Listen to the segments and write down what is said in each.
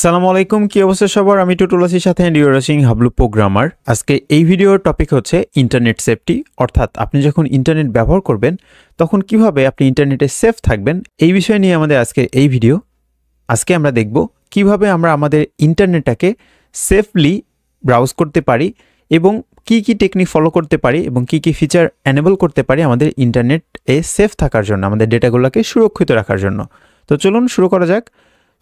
আসসালামু আলাইকুম, কি অবস্থা সবার? আমি টুটুল আছি, সাথে ইউরাসিং হাবলু প্রোগ্রামার। আজকে এই ভিডিওর টপিক হচ্ছে ইন্টারনেট সেফটি, অর্থাৎ আপনি যখন ইন্টারনেট ব্যবহার করবেন তখন কিভাবে আপনি ইন্টারনেটে সেফ থাকবেন, এই বিষয় নিয়ে আমাদের আজকে এই ভিডিও। আজকে আমরা দেখব কিভাবে আমরা আমাদের ইন্টারনেটটাকে সেফলি ব্রাউজ করতে পারি এবং কি কি টেকনিক ফলো করতে পারি এবং কি কি ফিচার এনেবল করতে পারি আমাদের ইন্টারনেটে সেফ থাকার জন্য, আমাদের ডেটাগুলোকে সুরক্ষিত রাখার জন্য। তো চলুন শুরু করা যাক।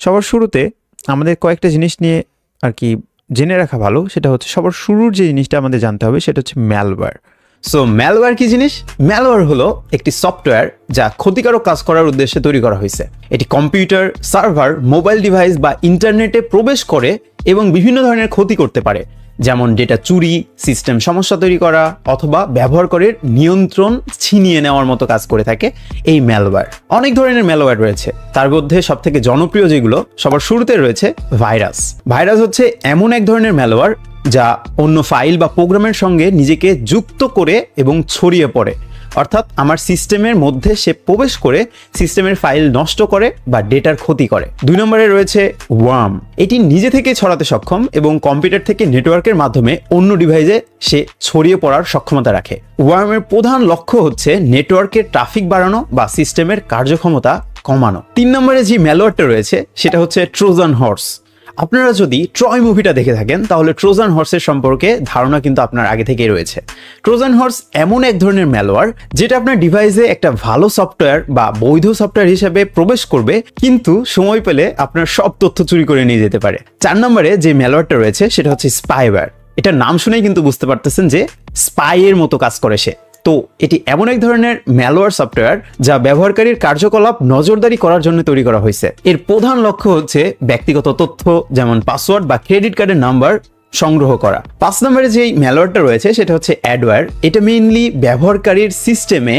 সবার শুরুতে আমাদের কয়েকটা জিনিস নিয়ে আর কি জেনে রাখা ভালো। সেটা হচ্ছে সবার শুরুর যে জিনিসটা আমাদের জানতে হবে সেটা হচ্ছে ম্যালওয়্যার। সো ম্যালওয়্যার কি জিনিস? ম্যালওয়্যার হলো একটি সফটওয়্যার যা ক্ষতিকারক কাজ করার উদ্দেশ্যে তৈরি করা হয়েছে। এটি কম্পিউটার, সার্ভার, মোবাইল ডিভাইস বা ইন্টারনেটে প্রবেশ করে এবং বিভিন্ন ধরনের ক্ষতি করতে পারে, যেমন ডেটা চুরি, সিস্টেম সমস্যা তৈরি করা অথবা ব্যবহারকারীর নিয়ন্ত্রণ ছিনিয়ে নেওয়ার মতো কাজ করে থাকে এই ম্যালওয়্যার। অনেক ধরনের ম্যালওয়্যার রয়েছে, তার মধ্যে সবথেকে জনপ্রিয় যেগুলো সবার শুরুতে রয়েছে ভাইরাস। ভাইরাস হচ্ছে এমন এক ধরনের ম্যালওয়্যার যা অন্য ফাইল বা প্রোগ্রামের সঙ্গে নিজেকে যুক্ত করে এবং ছড়িয়ে পড়ে, অর্থাৎ আমার সিস্টেমের মধ্যে সে প্রবেশ করে সিস্টেমের ফাইল নষ্ট করে বা ডেটার ক্ষতি করে। 2 নম্বরে রয়েছে ওয়ার্ম। এটি নিজে থেকে ছড়াতে সক্ষম এবং কম্পিউটার থেকে নেটওয়ার্কের মাধ্যমে অন্য ডিভাইসে সে ছড়িয়ে পড়ার সক্ষমতা রাখে। ওয়ার্মের প্রধান লক্ষ্য হচ্ছে নেটওয়ার্কের ট্রাফিক বাড়ানো বা সিস্টেমের কার্যক্ষমতা কমানো। 3 নম্বরে যে ম্যালওয়্যারটা রয়েছে সেটা হচ্ছে ট্রোজান হর্স। আপনারা যদি ট্রয় মুভিটা দেখে থাকেন তাহলে ট্রোজান হর্সের সম্পর্কে ধারণা কিন্তু আপনার আগে থেকেই রয়েছে। ট্রোজান হর্স এমন এক ধরনের ম্যালওয়্যার যেটা আপনার ডিভাইসে একটা ভালো সফটওয়্যার বা বৈধ সফটওয়্যার হিসেবে প্রবেশ করবে, কিন্তু সময় পেলে আপনার সব তথ্য চুরি করে নিয়ে যেতে পারে। 4 নম্বরে যে ম্যালওয়্যারটা রয়েছে সেটা হচ্ছে স্পাইওয়্যার। এটার নাম শুনেই কিন্তু বুঝতে পারতেছেন যে স্পাইয়ের মতো কাজ করে সে। তো এটি এমন এক ধরনের ম্যালওয়্যার সফটওয়্যার যা ব্যবহারকারীর কার্যকলাপ নজরদারি করার জন্য তৈরি করা হয়েছে। এর প্রধান লক্ষ্য হচ্ছে ব্যক্তিগত তথ্য যেমন পাসওয়ার্ড বা ক্রেডিট কার্ডের নাম্বার সংগ্রহ করা। 5 নম্বরে যেই ম্যালওয়্যারটা রয়েছে সেটা হচ্ছে অ্যাডওয়্যার। এটা মেইনলি ব্যবহারকারীর সিস্টেমে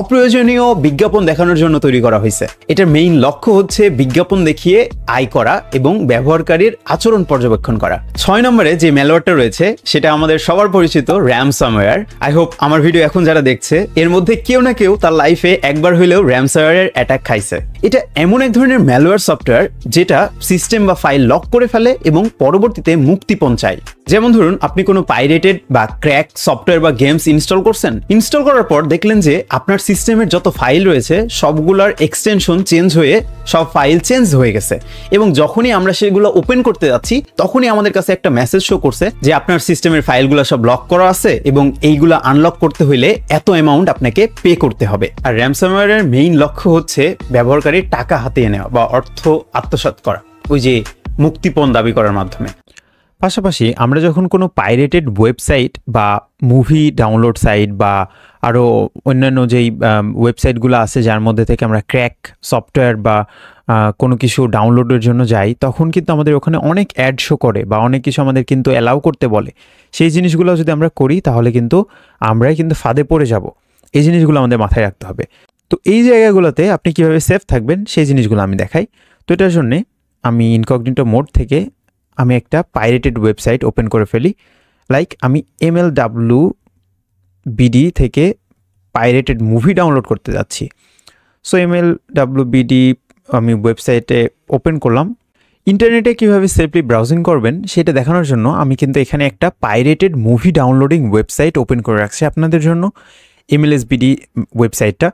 অপ্রয়োজনীয় বিজ্ঞাপন দেখানোর জন্য তৈরি করা হয়েছে। এটার মেইন লক্ষ্য হচ্ছে বিজ্ঞাপন দেখিয়ে আয় করা এবং ব্যবহারকারীর আচরণ পর্যবেক্ষণ করা। 6 নম্বরে যে ম্যালওয়্যারটা রয়েছে সেটা আমাদের সবার পরিচিত র্যানসামওয়্যার। আই হোপ আমার ভিডিও এখন যারা দেখছে এর মধ্যে কেউ না কেউ তার লাইফে একবার হইলেও র্যানসামওয়্যারের অ্যাটাক খাইছে। এটা এমন এক ধরনের ম্যালওয়্যার সফটওয়্যার যেটা সিস্টেম বা ফাইল লক করে ফেলে এবং পরবর্তীতে মুক্তিপণ চায়। যেমন ধরুন আপনি কোনো পাইরেটেড বা ক্র্যাক সফটওয়্যার বা গেমস ইনস্টল করছেন। ইনস্টল করার পর দেখলেন যে আপনার সিস্টেমের যত ফাইল রয়েছে সবগুলোর এক্সটেনশন চেঞ্জ হয়ে সব ফাইল চেঞ্জ হয়ে গেছে, এবং যখনই আমরা সেগুলো ওপেন করতে যাচ্ছি তখনই আমাদের কাছে একটা মেসেজ শো করছে যে আপনার সিস্টেমের ফাইলগুলো সব লক করা আছে এবং এইগুলো আনলক করতে হইলে এত অ্যামাউন্ট আপনাকে পে করতে হবে। আর র্যানসামওয়্যারের মেইন লক্ষ্য হচ্ছে ব্যবহারকারীর টাকা হাতিয়ে নেওয়া বা অর্থ আত্মসাৎ করা, ওই যে মুক্তিপণ দাবি করার মাধ্যমে। পাশাপাশি আমরা যখন কোনো পাইরেটেড ওয়েবসাইট বা মুভি ডাউনলোড সাইট বা আরও অন্যান্য যেই ওয়েবসাইটগুলো আছে যার মধ্যে থেকে আমরা ক্র্যাক সফটওয়্যার বা কোনো কিছু ডাউনলোডের জন্য যাই, তখন কিন্তু আমাদের ওখানে অনেক অ্যাড শো করে বা অনেক কিছু আমাদের কিন্তু অ্যালাউ করতে বলে। সেই জিনিসগুলো যদি আমরা করি তাহলে কিন্তু আমরাই কিন্তু ফাঁদে পড়ে যাব। এই জিনিসগুলো আমাদের মাথায় রাখতে হবে। তো এই জায়গাগুলোতে আপনি কীভাবে সেফ থাকবেন সেই জিনিসগুলো আমি দেখাই। তো এটার জন্যে আমি ইনকগনিটো মোড থেকে আমি একটা পাইরেটেড ওয়েবসাইট ওপেন করে ফেলি। লাইক আমি MLWBD থেকে পাইরেটেড মুভি ডাউনলোড করতে যাচ্ছি। সো MLWBD আমি ওয়েবসাইটে ওপেন করলাম। ইন্টারনেটে কীভাবে সেফলি ব্রাউজিং করবেন সেটা দেখানোর জন্য আমি কিন্তু এখানে একটা pirated movie downloading website open করে রাখছি আপনাদের জন্য, MLSBD ওয়েবসাইটটা।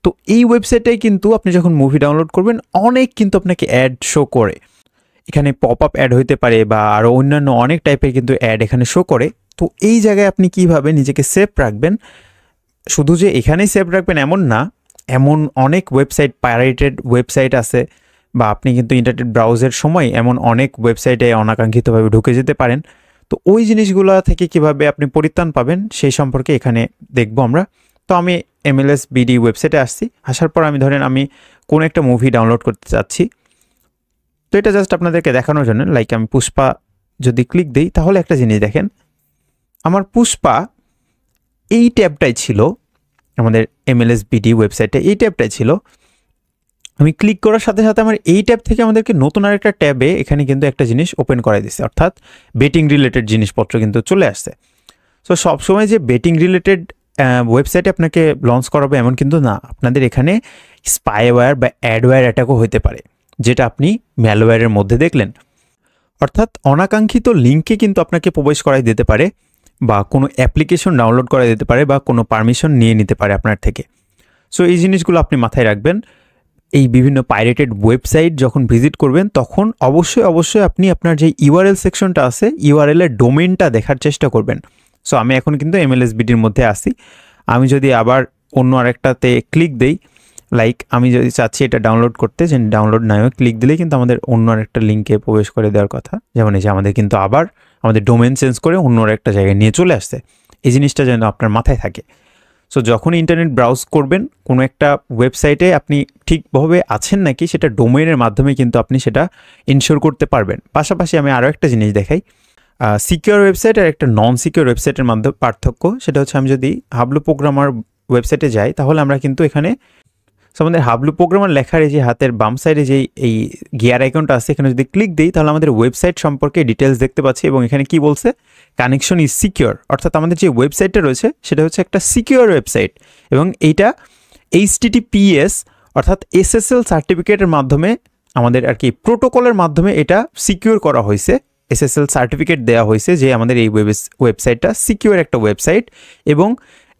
তো এই ওয়েবসাইটটাই কিন্তু আপনি যখন মুভি ডাউনলোড করবেন অনেক কিন্তু আপনাকে অ্যাড শো করে। এখানে পপ আপ অ্যাড হইতে পারে বা আরও অন্যান্য অনেক টাইপের কিন্তু অ্যাড এখানে শো করে। তো এই জায়গায় আপনি কিভাবে নিজেকে সেফ রাখবেন, শুধু যে এখানেই সেফ রাখবেন এমন না, এমন অনেক ওয়েবসাইট পাইরেটেড ওয়েবসাইট আছে বা আপনি কিন্তু ইন্টারনেট ব্রাউজের সময় এমন অনেক ওয়েবসাইটে অনাকাঙ্ক্ষিতভাবে ঢুকে যেতে পারেন। তো ওই জিনিসগুলো থেকে কিভাবে আপনি পরিত্রাণ পাবেন সেই সম্পর্কে এখানে দেখব আমরা। তো আমি MLSBD ওয়েবসাইটে আসছি। আসার পর আমি ধরেন আমি কোনো একটা মুভি ডাউনলোড করতে চাচ্ছি। তো এটা জাস্ট আপনাদেরকে দেখানোর জন্য, লাইক আমি পুষ্পা যদি ক্লিক দিই তাহলে একটা জিনিস দেখেন, আমার পুষ্পা এই ট্যাবটাই ছিল আমাদের MLSBD ওয়েবসাইটে, এই ট্যাবটাই ছিল। আমি ক্লিক করার সাথে সাথে আমার এই ট্যাব থেকে আমাদেরকে নতুন আরেকটা ট্যাবে এখানে কিন্তু একটা জিনিস ওপেন করে দিচ্ছে, অর্থাৎ বেটিং রিলেটেড জিনিসপত্র কিন্তু চলে আসছে। সো সবসময় যে বেটিং রিলেটেড ওয়েবসাইটে আপনাকে লঞ্চ করাবে এমন কিন্তু না, আপনাদের এখানে স্পাইওয়্যার বা অ্যাডওয়্যার অ্যাটাকও হতে পারে, যেটা আপনি ম্যালওয়্যারের মধ্যে দেখলেন। অর্থাৎ অনাকাঙ্ক্ষিত লিঙ্কে কিন্তু আপনাকে প্রবেশ করাই দিতে পারে, বা কোনো অ্যাপ্লিকেশন ডাউনলোড করা দিতে পারে, বা কোনো পারমিশন নিয়ে নিতে পারে আপনার থেকে। সো এই জিনিসগুলো আপনি মাথায় রাখবেন। এই বিভিন্ন পাইরেটেড ওয়েবসাইট যখন ভিজিট করবেন তখন অবশ্যই আপনি আপনার যে ইউআরএল সেকশনটা আছে ইউআরএল এর ডোমেইনটা দেখার চেষ্টা করবেন। সো আমি এখন কিন্তু এমএলএসবিডির মধ্যে আসি। আমি যদি আবার অন্য আরেকটাতে ক্লিক দেই, লাইক আমি যদি চাচ্ছি এটা ডাউনলোড করতে, যে ডাউনলোড নাও ক্লিক দিলেই কিন্তু আমাদের অন্য আরেকটা লিঙ্কে প্রবেশ করে দেওয়ার কথা। যেমন এই যে আমাদের কিন্তু আবার আমাদের ডোমেইন চেঞ্জ করে অন্য আরেকটা জায়গায় নিয়ে চলে আসছে। এই জিনিসটা যেন আপনার মাথায় থাকে। সো যখন ইন্টারনেট ব্রাউজ করবেন কোনো একটা ওয়েবসাইটে আপনি ঠিকভাবে আছেন নাকি সেটা ডোমেইনের মাধ্যমে কিন্তু আপনি সেটা ইনশিওর করতে পারবেন। পাশাপাশি আমি আরও একটা জিনিস দেখাই, সিকিউর ওয়েবসাইট আর একটা নন সিকিউর ওয়েবসাইটের মধ্যে পার্থক্য। সেটা হচ্ছে আমি যদি হাবলু প্রোগ্রামার ওয়েবসাইটে যাই তাহলে আমরা কিন্তু এখানে আমাদের হাবলু প্রোগ্রামার লেখার এই যে হাতের বাম সাইডে যে এই গিয়ার আইকনটা আছে এখানে যদি ক্লিক দিই তাহলে আমাদের ওয়েবসাইট সম্পর্কে ডিটেলস দেখতে পাচ্ছি, এবং এখানে কি বলছে, কানেকশন ইজ সিকিউর, অর্থাৎ আমাদের যে ওয়েবসাইটটা রয়েছে সেটা হচ্ছে একটা সিকিউর ওয়েবসাইট, এবং এইটা HTTPS অর্থাৎ SSL সার্টিফিকেটের মাধ্যমে আমাদের আর কি প্রোটোকলের মাধ্যমে এটা সিকিউর করা হয়েছে। SSL সার্টিফিকেট দেওয়া হয়েছে যে আমাদের এই ওয়েবসাইটটা সিকিউর একটা ওয়েবসাইট, এবং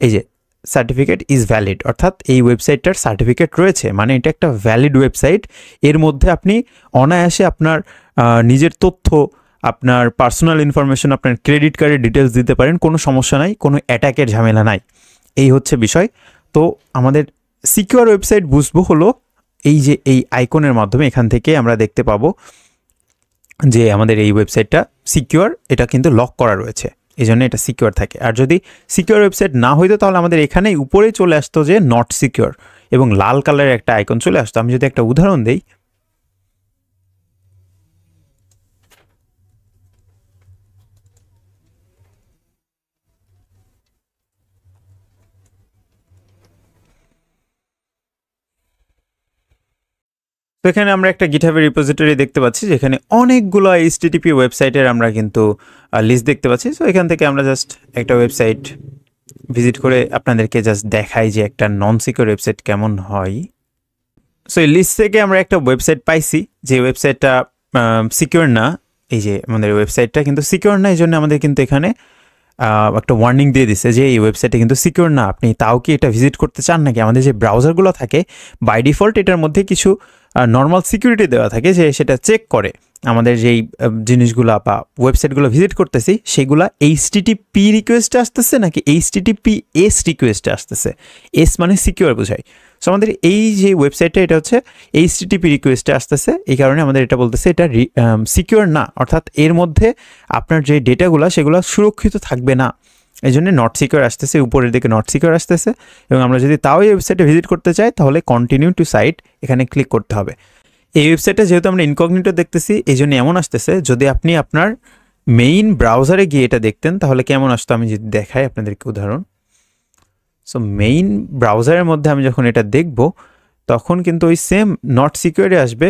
এই যে সার্টিফিকেট ইজ ভ্যালিড, অর্থাৎ এই ওয়েবসাইটটার সার্টিফিকেট রয়েছে, মানে এটা একটা ভ্যালিড ওয়েবসাইট। এর মধ্যে আপনি অনায়াসে আপনার নিজের তথ্য, আপনার পার্সোনাল ইনফরমেশন, আপনার ক্রেডিট কার্ডের ডিটেলস দিতে পারেন, কোনো সমস্যা নাই, কোনো অ্যাটাকের ঝামেলা নাই। এই হচ্ছে বিষয়। তো আমাদের সিকিউর ওয়েবসাইট বুঝবো হলো এই যে এই আইকনের মাধ্যমে এখান থেকে আমরা দেখতে পাবো যে আমাদের এই ওয়েবসাইটটা সিকিউর, এটা কিন্তু লক করা রয়েছে, এই জন্য এটা সিকিউর থাকে। আর যদি সিকিউর ওয়েবসাইট না হইতো তাহলে আমাদের এখানেই উপরেই চলে আসতো যে নট সিকিউর, এবং লাল কালারের একটা আইকন চলে আসতো। আমি যদি একটা উদাহরণ দেই, তো এখানে আমরা একটা গিটহাবের রিপোজিটরি দেখতে পাচ্ছি যেখানে অনেকগুলো HTTP ওয়েবসাইটের আমরা কিন্তু লিস্ট দেখতে পাচ্ছি। সো এখান থেকে আমরা জাস্ট একটা ওয়েবসাইট ভিজিট করে আপনাদেরকে জাস্ট দেখাই যে একটা নন সিকিউর ওয়েবসাইট কেমন হয়। সো এই লিস্ট থেকে আমরা একটা ওয়েবসাইট পাইছি, যে ওয়েবসাইটটা সিকিউর না। এই যে আমাদের ওয়েবসাইটটা কিন্তু সিকিউর না, এই জন্য আমাদের কিন্তু এখানে একটা ওয়ার্নিং দিয়ে দিচ্ছে যে এই ওয়েবসাইটে কিন্তু সিকিউর না, আপনি তাও কি এটা ভিজিট করতে চান নাকি। আমাদের যে ব্রাউজারগুলো থাকে বাই ডিফল্ট এটার মধ্যে কিছু নর্মাল সিকিউরিটি দেওয়া থাকে, যে সেটা চেক করে আমাদের যেই জিনিসগুলো বা ওয়েবসাইটগুলো ভিজিট করতেছি সেগুলো HTTP রিকোয়েস্টে আসতেছে নাকি HTTPS রিকোয়েস্টে আসতেছে। এস মানে সিকিউর বোঝায়। সো আমাদের এই যে ওয়েবসাইটটা এটা হচ্ছে HTTP রিকোয়েস্টে আসতেছে, এই কারণে আমাদের এটা বলতেছে এটা সিকিউর না, অর্থাৎ এর মধ্যে আপনার যে ডেটাগুলো সেগুলো সুরক্ষিত থাকবে না, এই জন্য নট সিকিউর আসতেছে, উপরের দিকে নট সিকিউর আসতেছে। এবং আমরা যদি তাও এই ওয়েবসাইটে ভিজিট করতে চাই তাহলে কন্টিনিউ টু সাইট এখানে ক্লিক করতে হবে। এই ওয়েবসাইটে যেহেতু আমরা ইনকগনিটো দেখতেছি এই জন্য এমন আসতেছে। যদি আপনি আপনার মেইন ব্রাউজারে গিয়ে এটা দেখতেন তাহলে কেমন আসতো, আমি যদি দেখাই আপনাদেরকে উদাহরণ। সো মেইন ব্রাউজারের মধ্যে আমি যখন এটা দেখব তখন কিন্তু ওই সেম নট সিকিউরে আসবে।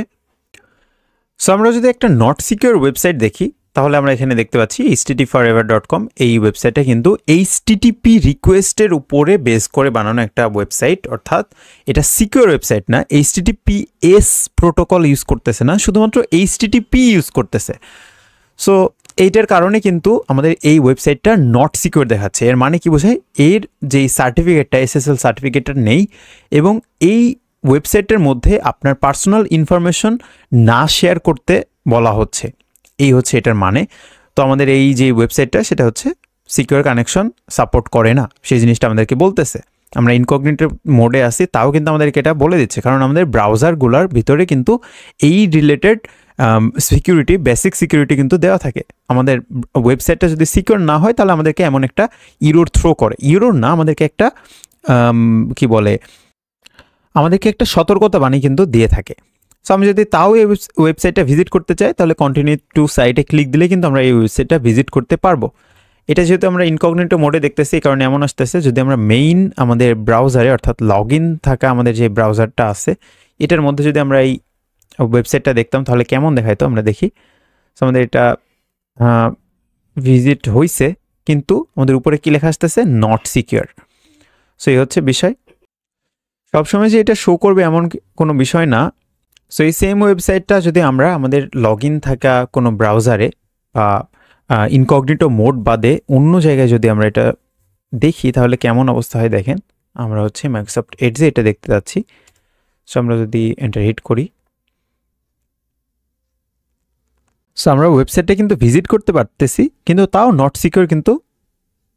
সো আমরা যদি একটা নট সিকিউর ওয়েবসাইট দেখি তাহলে আমরা এখানে দেখতে পাচ্ছি htforever.com। এই ওয়েবসাইটটা কিন্তু HTTP রিকোয়েস্টের উপরে বেস করে বানানো একটা ওয়েবসাইট, অর্থাৎ এটা সিকিউর ওয়েবসাইট না, HTTPS প্রোটোকল ইউজ করতেছে না, শুধুমাত্র HTTP ইউজ করতেছে। সো এইটার কারণে কিন্তু আমাদের এই ওয়েবসাইটটা নট সিকিউর দেখাচ্ছে। এর মানে কি বোঝায়, এর যেই সার্টিফিকেটটা SSL সার্টিফিকেটটা নেই, এবং এই ওয়েবসাইটের মধ্যে আপনার পার্সোনাল ইনফরমেশন না শেয়ার করতে বলা হচ্ছে, এই হচ্ছে এটার মানে। তো আমাদের এই যে ওয়েবসাইটটা সেটা হচ্ছে সিকিউর কানেকশন সাপোর্ট করে না, সেই জিনিসটা আমাদেরকে বলতেছে। আমরা ইনকগনিটো মোডে আসি তাও কিন্তু আমাদেরকে এটা বলে দিচ্ছে, কারণ আমাদের ব্রাউজারগুলোর ভিতরে কিন্তু এই রিলেটেড সিকিউরিটি, বেসিক সিকিউরিটি কিন্তু দেওয়া থাকে। আমাদের ওয়েবসাইটটা যদি সিকিউর না হয় তাহলে আমাদেরকে এমন একটা ইরোর থ্রো করে, ইরোর না, আমাদেরকে একটা কি বলে, আমাদেরকে একটা সতর্কতা বাণী কিন্তু দিয়ে থাকে। সো আমি যদি তাও এই ওয়েবসাইটটা ভিজিট করতে চাই তাহলে কন্টিনিউ টু সাইটে ক্লিক দিলে কিন্তু আমরা এই ওয়েবসাইটটা ভিজিট করতে পারবো। এটা যেহেতু আমরা ইনকগনিটো মোডে দেখতেছি এই কারণে এমন আসতেছে। যদি আমরা মেইন আমাদের ব্রাউজারে অর্থাৎ লগ ইন থাকা আমাদের যে ব্রাউজারটা আছে এটার মধ্যে যদি আমরা এই ওয়েবসাইটটা দেখতাম তাহলে কেমন দেখাইতো আমরা দেখি। সো আমাদের এটা ভিজিট হয়েছে, কিন্তু আমাদের উপরে কি লেখা আসতেছে, নট সিকিউর। সো এই হচ্ছে বিষয়। সবসময় যে এটা শো করবে এমন কোনো বিষয় না, সো এই সেম ওয়েবসাইটটা যদি আমরা আমাদের লগ ইন থাকা কোনো ব্রাউজারে বা ইনকগনিটো মোড বাদে অন্য জায়গায় যদি আমরা এটা দেখি তাহলে কেমন অবস্থা হয় দেখেন। আমরা হচ্ছে মাইক্রোসফট এডজে এটা দেখতে যাচ্ছি। সো আমরা যদি এন্টার হিট করি, সো আমরা ওয়েবসাইটটা কিন্তু ভিজিট করতে পারতেছি, কিন্তু তাও নট সিকিউর কিন্তু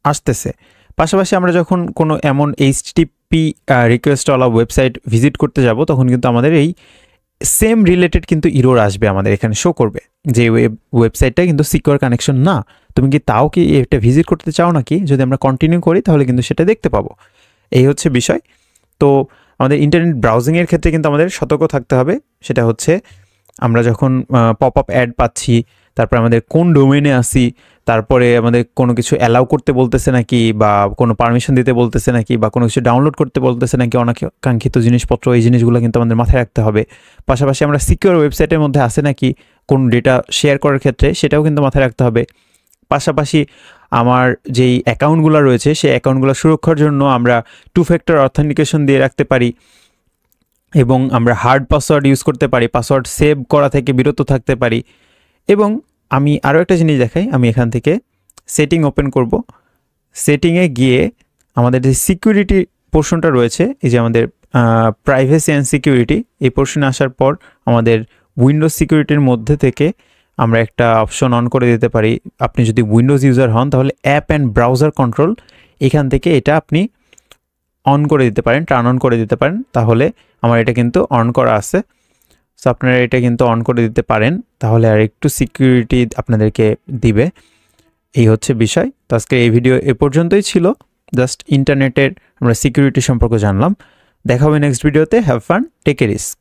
আসতেছে। পাশাপাশি আমরা যখন কোনো এমন HTTP রিকোয়েস্টওয়ালা ওয়েবসাইট ভিজিট করতে যাব তখন কিন্তু আমাদের এই সেম রিলেটেড কিন্তু ইরর আসবে, আমাদের এখানে শো করবে যে ওয়েবসাইটটা কিন্তু সিকিউর কানেকশন না। তুমি কি তাও কি এটা ভিজিট করতে চাও নাকি? যদি আমরা কন্টিনিউ করি তাহলে কিন্তু সেটা দেখতে পাবো। এই হচ্ছে বিষয়। তো আমাদের ইন্টারনেট ব্রাউজিংয়ের ক্ষেত্রে কিন্তু আমাদের সতর্ক থাকতে হবে। সেটা হচ্ছে আমরা যখন পপ আপ অ্যাড পাচ্ছি, তারপরে আমাদের কোন ডোমেইনে আসি, তারপরে আমাদের কোনো কিছু অ্যালাউ করতে বলতেছে নাকি, বা কোনো পারমিশন দিতে বলতেছে নাকি, বা কোনো কিছু ডাউনলোড করতে বলতেছে নাকি, অনাকাঙ্ক্ষিত জিনিসপত্র, এই জিনিসগুলো কিন্তু আমাদের মাথায় রাখতে হবে। পাশাপাশি আমরা সিকিউর ওয়েবসাইটের মধ্যে আসে নাকি কোন ডেটা শেয়ার করার ক্ষেত্রে, সেটাও কিন্তু মাথায় রাখতে হবে। পাশাপাশি আমার যেই অ্যাকাউন্টগুলো রয়েছে সেই অ্যাকাউন্টগুলো সুরক্ষার জন্য আমরা 2 ফ্যাক্টর অথেন্টিকেশন দিয়ে রাখতে পারি, এবং আমরা হার্ড পাসওয়ার্ড ইউজ করতে পারি, পাসওয়ার্ড সেভ করা থেকে বিরত থাকতে পারি। এবং আমি আরও একটা জিনিস দেখাই, আমি এখান থেকে সেটিং ওপেন করব। সেটিংয়ে গিয়ে আমাদের যে সিকিউরিটি পোর্শনটা রয়েছে, এই যে আমাদের প্রাইভেসি অ্যান্ড সিকিউরিটি, এই পোর্শনে আসার পর আমাদের উইন্ডোজ সিকিউরিটির মধ্যে থেকে আমরা একটা অপশন অন করে দিতে পারি। আপনি যদি উইন্ডোজ ইউজার হন তাহলে অ্যাপ অ্যান্ড ব্রাউজার কন্ট্রোল, এখান থেকে এটা আপনি অন করে দিতে পারেন, টার্ন অন করে দিতে পারেন। তাহলে আমার এটা কিন্তু অন করা আছে। সো আপনারা এটা কিন্তু অন করে দিতে পারেন, তাহলে আর একটু সিকিউরিটি আপনাদেরকে দিবে। এই হচ্ছে বিষয়। তো আজকে এই ভিডিও এ পর্যন্তই ছিল, জাস্ট ইন্টারনেটের আমরা সিকিউরিটি সম্পর্কে জানলাম। দেখা হবে নেক্সট ভিডিওতে। Have fun, take a risk.